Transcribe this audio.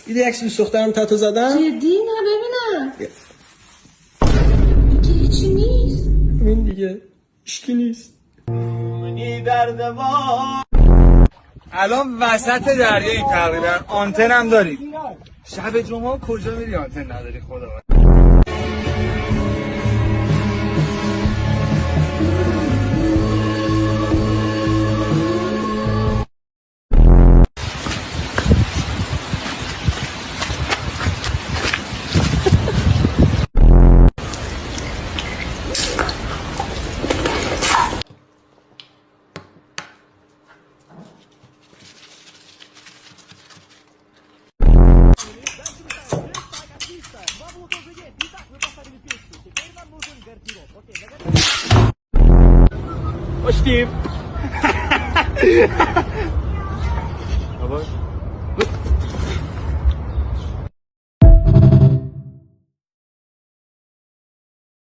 دیدی عکس دوست دخترم تتو زدم؟ جدی؟ نه ببینم. دیگه هیچی نیست. این دیگه هیچکی نیست. الان وسط دریاییم تقریبا، آنتن هم داریم. شب جمعه کجا میری آنتن نداری خدا؟ Steve.